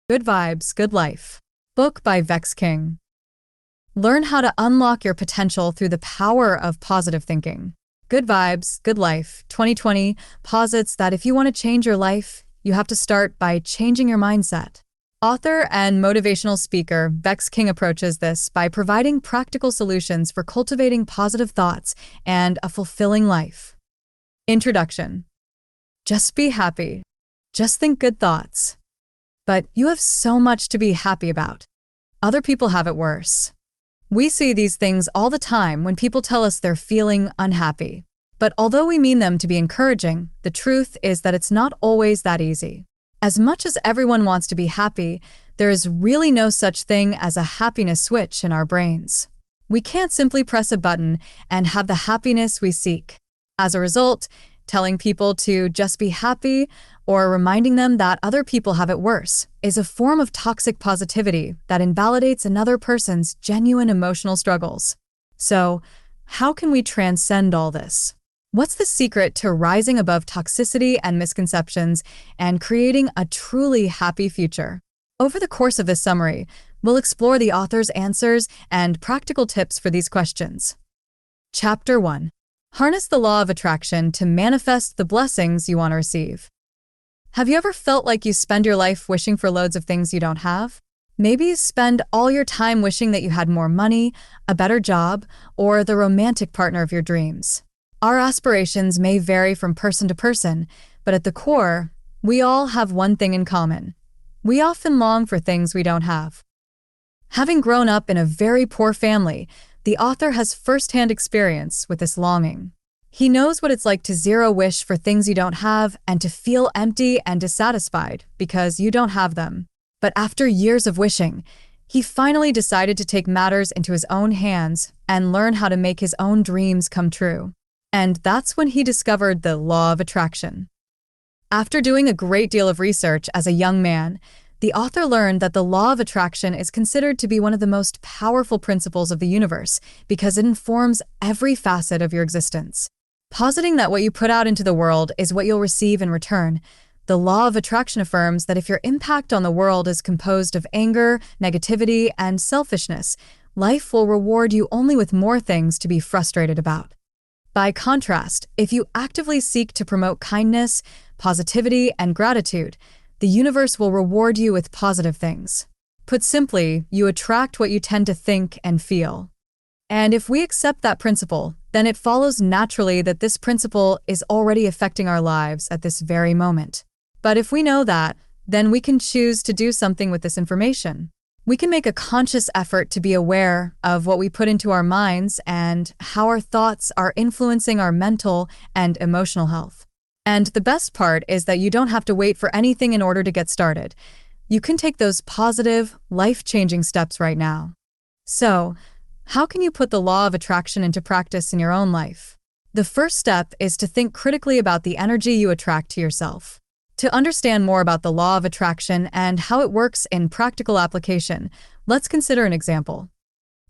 Good Vibes, Good Life. Book by Vex King. Learn how to unlock your potential through the power of positive thinking. Good Vibes, Good Life 2020 posits that if you want to change your life, you have to start by changing your mindset. Author and motivational speaker Vex King approaches this by providing practical solutions for cultivating positive thoughts and a fulfilling life. Introduction. Just be happy. Just think good thoughts. But you have so much to be happy about. Other people have it worse. We see these things all the time when people tell us they're feeling unhappy. But although we mean them to be encouraging, the truth is that it's not always that easy. As much as everyone wants to be happy, there is really no such thing as a happiness switch in our brains. We can't simply press a button and have the happiness we seek. As a result, telling people to just be happy or reminding them that other people have it worse is a form of toxic positivity that invalidates another person's genuine emotional struggles. So, how can we transcend all this? What's the secret to rising above toxicity and misconceptions and creating a truly happy future? Over the course of this summary, we'll explore the author's answers and practical tips for these questions. Chapter 1. Harness the law of attraction to manifest the blessings you want to receive. Have you ever felt like you spend your life wishing for loads of things you don't have? Maybe you spend all your time wishing that you had more money, a better job, or the romantic partner of your dreams. Our aspirations may vary from person to person, but at the core, we all have one thing in common. We often long for things we don't have. Having grown up in a very poor family, the author has first-hand experience with this longing. He knows what it's like to zero wish for things you don't have and to feel empty and dissatisfied because you don't have them. But after years of wishing, he finally decided to take matters into his own hands and learn how to make his own dreams come true. And that's when he discovered the law of attraction. After doing a great deal of research as a young man, the author learned that the law of attraction is considered to be one of the most powerful principles of the universe because it informs every facet of your existence. Positing that what you put out into the world is what you'll receive in return, the law of attraction affirms that if your impact on the world is composed of anger, negativity, and selfishness, life will reward you only with more things to be frustrated about. By contrast, if you actively seek to promote kindness, positivity, and gratitude, the universe will reward you with positive things. Put simply, you attract what you tend to think and feel. And if we accept that principle, then it follows naturally that this principle is already affecting our lives at this very moment. But if we know that, then we can choose to do something with this information. We can make a conscious effort to be aware of what we put into our minds and how our thoughts are influencing our mental and emotional health. And the best part is that you don't have to wait for anything in order to get started. You can take those positive, life-changing steps right now. So, how can you put the law of attraction into practice in your own life? The first step is to think critically about the energy you attract to yourself. To understand more about the law of attraction and how it works in practical application, let's consider an example.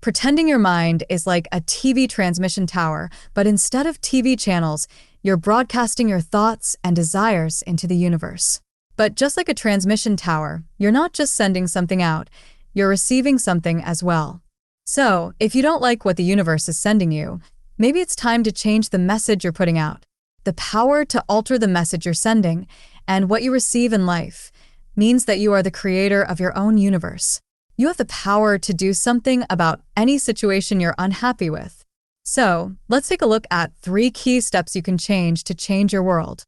Pretending your mind is like a TV transmission tower, but instead of TV channels, you're broadcasting your thoughts and desires into the universe. But just like a transmission tower, you're not just sending something out, you're receiving something as well. So, if you don't like what the universe is sending you, maybe it's time to change the message you're putting out. The power to alter the message you're sending and what you receive in life means that you are the creator of your own universe. You have the power to do something about any situation you're unhappy with. So, let's take a look at 3 key steps you can change to change your world.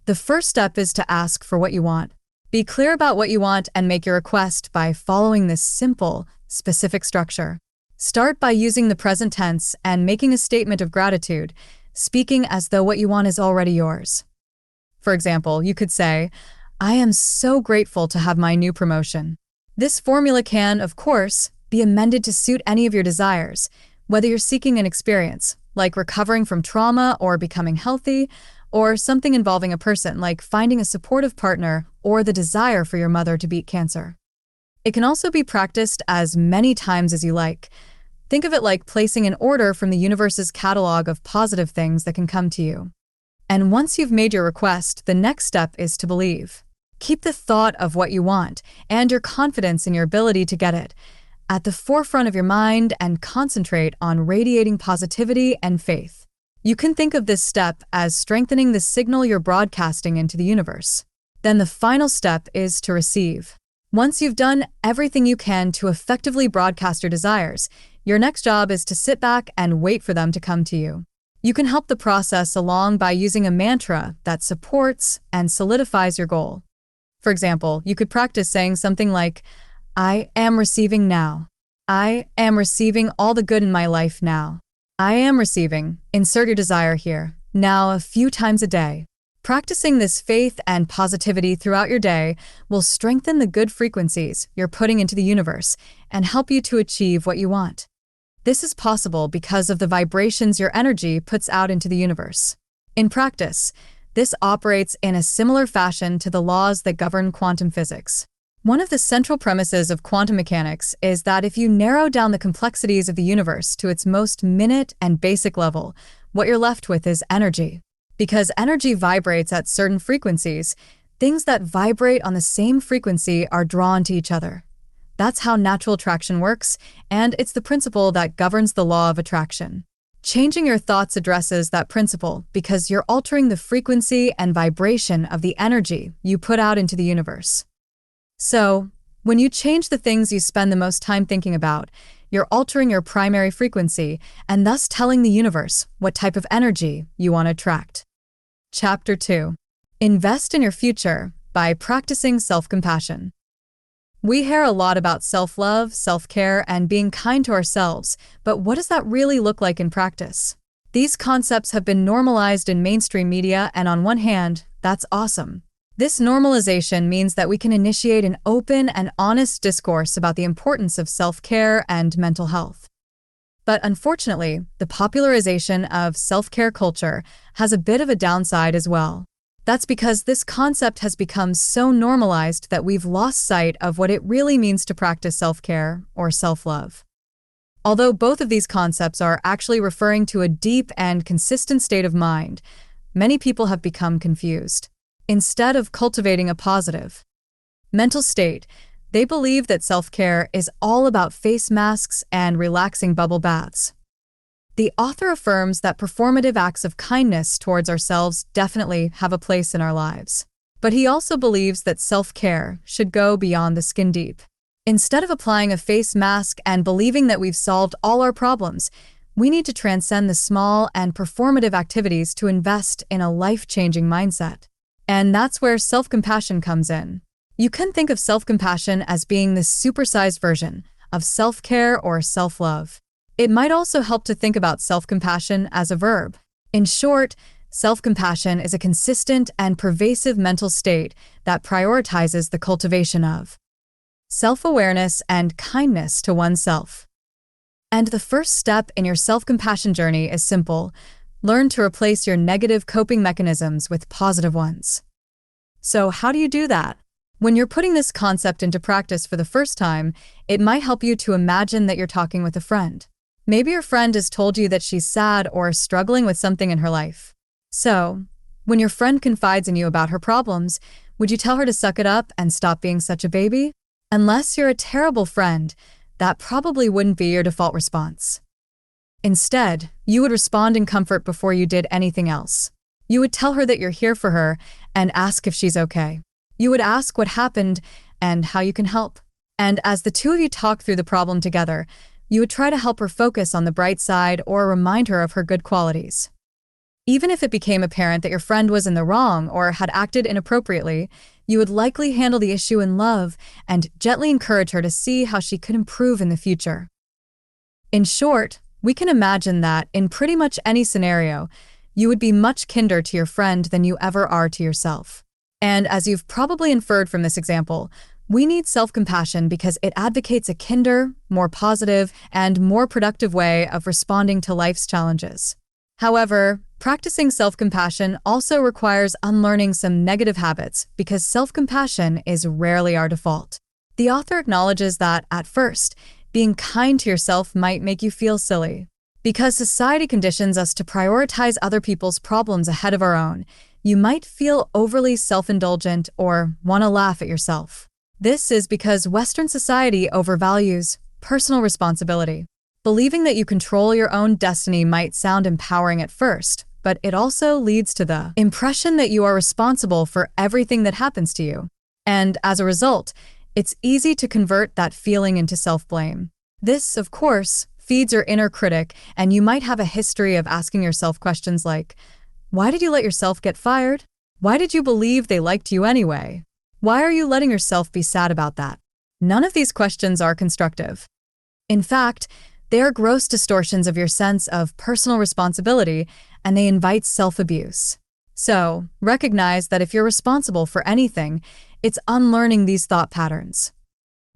The first step is to ask for what you want. Be clear about what you want and make your request by following this simple, specific structure. Start by using the present tense and making a statement of gratitude, speaking as though what you want is already yours. For example, you could say, "I am so grateful to have my new promotion." This formula can, of course, be amended to suit any of your desires, whether you're seeking an experience, like recovering from trauma or becoming healthy, or something involving a person, like finding a supportive partner or the desire for your mother to beat cancer. It can also be practiced as many times as you like. Think of it like placing an order from the universe's catalog of positive things that can come to you. And once you've made your request, the next step is to believe. Keep the thought of what you want and your confidence in your ability to get it at the forefront of your mind and concentrate on radiating positivity and faith. You can think of this step as strengthening the signal you're broadcasting into the universe. Then the final step is to receive. Once you've done everything you can to effectively broadcast your desires, your next job is to sit back and wait for them to come to you. You can help the process along by using a mantra that supports and solidifies your goal. For example, you could practice saying something like, I am receiving now. I am receiving all the good in my life now. I am receiving. Insert your desire here. Now a few times a day. Practicing this faith and positivity throughout your day will strengthen the good frequencies you're putting into the universe and help you to achieve what you want. This is possible because of the vibrations your energy puts out into the universe. In practice, this operates in a similar fashion to the laws that govern quantum physics. One of the central premises of quantum mechanics is that if you narrow down the complexities of the universe to its most minute and basic level, what you're left with is energy. Because energy vibrates at certain frequencies, things that vibrate on the same frequency are drawn to each other. That's how natural attraction works, and it's the principle that governs the law of attraction. Changing your thoughts addresses that principle because you're altering the frequency and vibration of the energy you put out into the universe. So, when you change the things you spend the most time thinking about, you're altering your primary frequency and thus telling the universe what type of energy you want to attract. Chapter 2. Invest in your future by practicing self-compassion. We hear a lot about self-love, self-care, and being kind to ourselves, but what does that really look like in practice? These concepts have been normalized in mainstream media, and on one hand, that's awesome. This normalization means that we can initiate an open and honest discourse about the importance of self-care and mental health. But unfortunately, the popularization of self-care culture has a bit of a downside as well. That's because this concept has become so normalized that we've lost sight of what it really means to practice self-care or self-love. Although both of these concepts are actually referring to a deep and consistent state of mind, many people have become confused. Instead of cultivating a positive mental state, they believe that self-care is all about face masks and relaxing bubble baths. The author affirms that performative acts of kindness towards ourselves definitely have a place in our lives. But he also believes that self-care should go beyond the skin deep. Instead of applying a face mask and believing that we've solved all our problems, we need to transcend the small and performative activities to invest in a life-changing mindset. And that's where self-compassion comes in. You can think of self-compassion as being this supersized version of self-care or self-love. It might also help to think about self-compassion as a verb. In short, self-compassion is a consistent and pervasive mental state that prioritizes the cultivation of self-awareness and kindness to oneself. And the first step in your self-compassion journey is simple. Learn to replace your negative coping mechanisms with positive ones. So how do you do that? When you're putting this concept into practice for the first time, it might help you to imagine that you're talking with a friend. Maybe your friend has told you that she's sad or struggling with something in her life. So, when your friend confides in you about her problems, would you tell her to suck it up and stop being such a baby? Unless you're a terrible friend, that probably wouldn't be your default response. Instead, you would respond in comfort before you did anything else. You would tell her that you're here for her and ask if she's okay. You would ask what happened and how you can help. And as the two of you talk through the problem together, you would try to help her focus on the bright side or remind her of her good qualities. Even if it became apparent that your friend was in the wrong or had acted inappropriately, you would likely handle the issue in love and gently encourage her to see how she could improve in the future. In short, we can imagine that, in pretty much any scenario, you would be much kinder to your friend than you ever are to yourself. And as you've probably inferred from this example, we need self-compassion because it advocates a kinder, more positive, and more productive way of responding to life's challenges. However, practicing self-compassion also requires unlearning some negative habits because self-compassion is rarely our default. The author acknowledges that, at first, being kind to yourself might make you feel silly. Because society conditions us to prioritize other people's problems ahead of our own, you might feel overly self-indulgent or want to laugh at yourself. This is because Western society overvalues personal responsibility. Believing that you control your own destiny might sound empowering at first, but it also leads to the impression that you are responsible for everything that happens to you. And as a result, it's easy to convert that feeling into self-blame. This, of course, feeds your inner critic, and you might have a history of asking yourself questions like, why did you let yourself get fired? Why did you believe they liked you anyway? Why are you letting yourself be sad about that? None of these questions are constructive. In fact, they are gross distortions of your sense of personal responsibility, and they invite self-abuse. So, recognize that if you're responsible for anything, it's unlearning these thought patterns.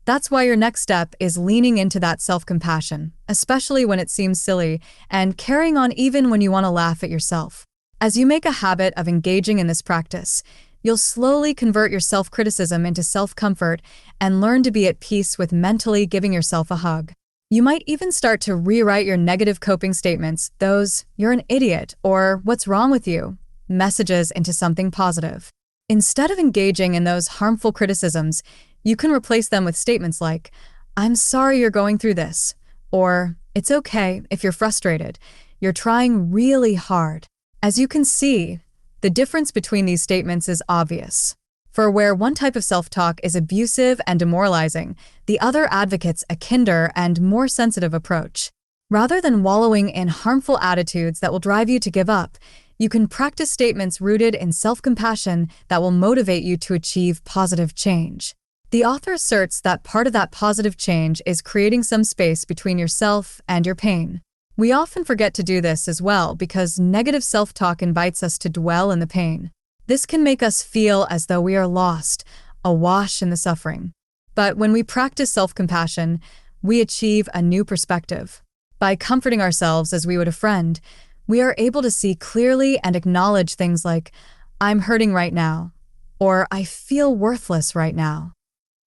That's why your next step is leaning into that self-compassion, especially when it seems silly, and carrying on even when you want to laugh at yourself. As you make a habit of engaging in this practice, you'll slowly convert your self-criticism into self-comfort and learn to be at peace with mentally giving yourself a hug. You might even start to rewrite your negative coping statements, those "you're an idiot" or "what's wrong with you" messages, into something positive. Instead of engaging in those harmful criticisms, you can replace them with statements like, "I'm sorry you're going through this," or "It's okay if you're frustrated. You're trying really hard." As you can see, the difference between these statements is obvious. For where one type of self-talk is abusive and demoralizing, the other advocates a kinder and more sensitive approach. Rather than wallowing in harmful attitudes that will drive you to give up, you can practice statements rooted in self-compassion that will motivate you to achieve positive change. The author asserts that part of that positive change is creating some space between yourself and your pain. We often forget to do this as well because negative self-talk invites us to dwell in the pain. This can make us feel as though we are lost, awash in the suffering. But when we practice self-compassion, we achieve a new perspective. By comforting ourselves as we would a friend, we are able to see clearly and acknowledge things like, "I'm hurting right now," or "I feel worthless right now."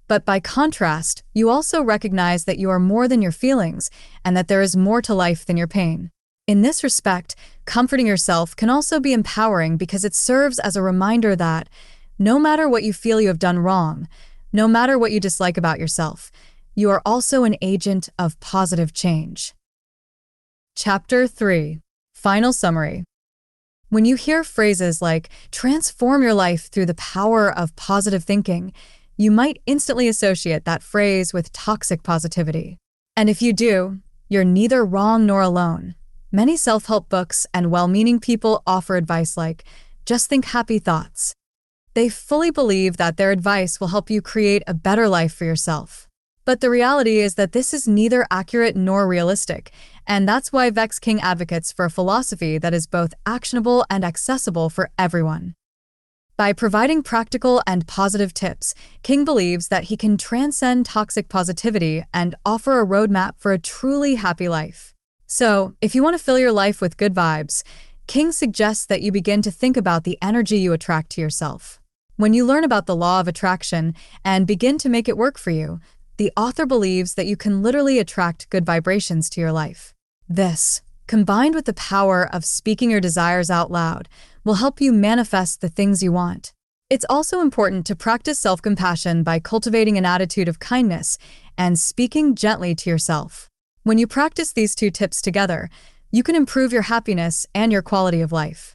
But by contrast, you also recognize that you are more than your feelings and that there is more to life than your pain. In this respect, comforting yourself can also be empowering because it serves as a reminder that no matter what you feel you have done wrong, no matter what you dislike about yourself, you are also an agent of positive change. Chapter 3. Final summary. When you hear phrases like "transform your life through the power of positive thinking," you might instantly associate that phrase with toxic positivity. And if you do, you're neither wrong nor alone. Many self-help books and well-meaning people offer advice like, "just think happy thoughts." They fully believe that their advice will help you create a better life for yourself. But the reality is that this is neither accurate nor realistic, and that's why Vex King advocates for a philosophy that is both actionable and accessible for everyone. By providing practical and positive tips, King believes that he can transcend toxic positivity and offer a roadmap for a truly happy life. So, if you want to fill your life with good vibes, King suggests that you begin to think about the energy you attract to yourself. When you learn about the law of attraction and begin to make it work for you, the author believes that you can literally attract good vibrations to your life. This, combined with the power of speaking your desires out loud, will help you manifest the things you want. It's also important to practice self-compassion by cultivating an attitude of kindness and speaking gently to yourself. When you practice these two tips together, you can improve your happiness and your quality of life.